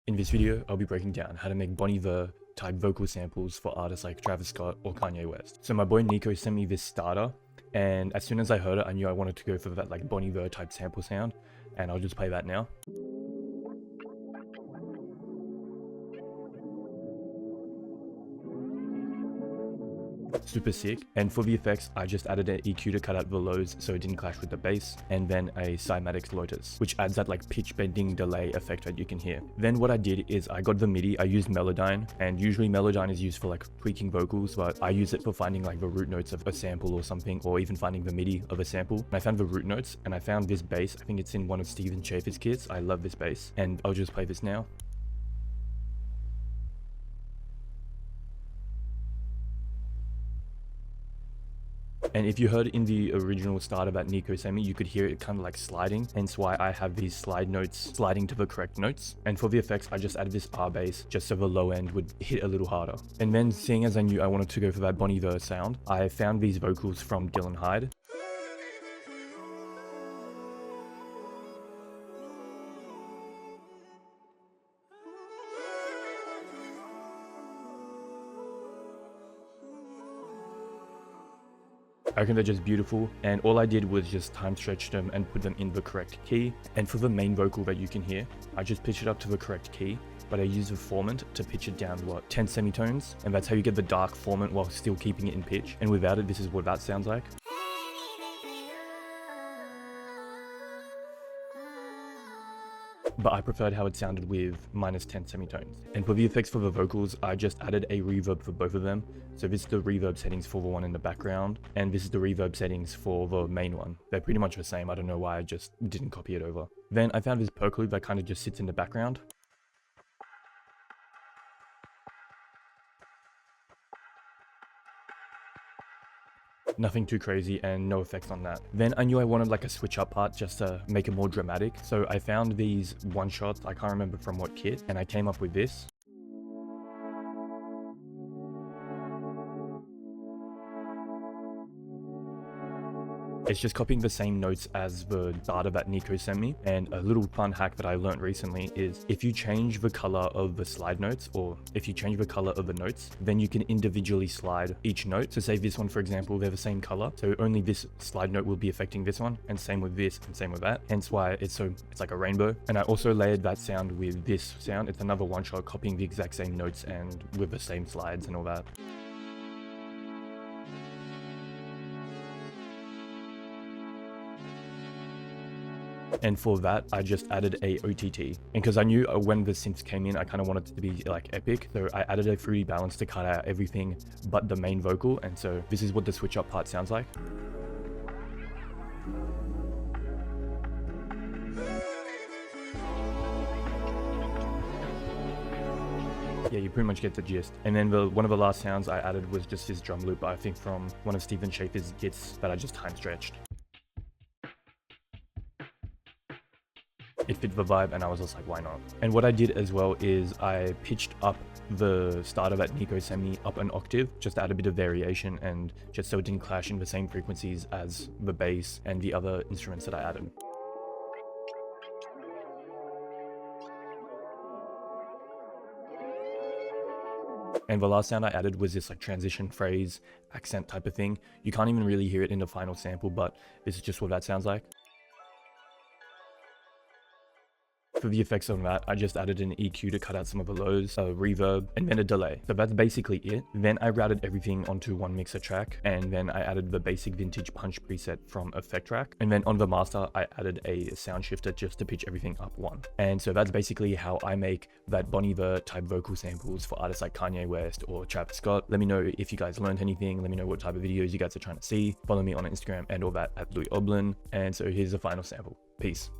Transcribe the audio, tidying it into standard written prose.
In this video, I'll be breaking down how to make Bon Iver type vocal samples for artists like Travis Scott or Kanye West. So my boy Nico sent me this starter, and as soon as I heard it, I knew I wanted to go for that like Bon Iver type sample sound, and I'll just play that now. Super sick. And for the effects, I just added an EQ to cut out the lows so it didn't clash with the bass, and then a cymatics lotus, which adds that like pitch bending delay effect that you can hear. Then what I did is I got the MIDI, I used Melodyne, and usually Melodyne is used for like tweaking vocals, but I use it for finding like the root notes of a sample or something, or even finding the MIDI of a sample. And I found the root notes, and I found this bass. I think it's in one of Steven Chafer's kits. I love this bass, and I'll just play this now. And if you heard in the original starter that Nico sent me, you could hear it kind of like sliding, hence why I have these slide notes sliding to the correct notes. And for the effects, I just added this R bass just so the low end would hit a little harder. And then seeing as I knew I wanted to go for that Bon Iver sound, I found these vocals from Dylan Hyde. I reckon they're just beautiful, and all I did was just time stretch them and put them in the correct key. And for the main vocal that you can hear, I just pitched it up to the correct key, but I used the formant to pitch it down 10 semitones, and that's how you get the dark formant while still keeping it in pitch. And without it, this is what that sounds like. But I preferred how it sounded with -10 semitones. And for the effects for the vocals, I just added a reverb for both of them. So this is the reverb settings for the one in the background, and this is the reverb settings for the main one. They're pretty much the same. I don't know why I just didn't copy it over. Then I found this perk loop that kind of just sits in the background. Nothing too crazy and no effects on that. Then I knew I wanted like a switch up part just to make it more dramatic. So I found these one shots, I can't remember from what kit, and I came up with this. It's just copying the same notes as the data that Nico sent me. And a little fun hack that I learned recently is if you change the color of the slide notes, or if you change the color of the notes, then you can individually slide each note. So say this one, for example, they're the same color, so only this slide note will be affecting this one, and same with this and same with that. Hence why it's like a rainbow. And I also layered that sound with this sound. It's another one shot copying the exact same notes and with the same slides and all that. And for that, I just added a OTT. And because I knew when the synths came in, I kind of wanted it to be like epic. So I added a fruity balance to cut out everything but the main vocal. And so this is what the switch up part sounds like. Yeah, you pretty much get the gist. And then one of the last sounds I added was just this drum loop, I think from one of Steven Chafer's kits that I just time stretched. It fit the vibe, and I was just like, why not? And what I did as well is I pitched up the starter that Nico sent me up an octave, just to add a bit of variation and just so it didn't clash in the same frequencies as the bass and the other instruments that I added. And the last sound I added was this like transition phrase, accent type of thing. You can't even really hear it in the final sample, but this is just what that sounds like. For the effects on that, I just added an EQ to cut out some of the lows, a reverb, and then a delay. So that's basically it. Then I routed everything onto one mixer track, and then I added the basic vintage punch preset from Effect Track. And then on the master, I added a sound shifter just to pitch everything up one. And so that's basically how I make that Bon Iver type vocal samples for artists like Kanye West or Travis Scott. Let me know if you guys learned anything. Let me know what type of videos you guys are trying to see. Follow me on Instagram and all that at Louis Oblin. And so here's the final sample. Peace.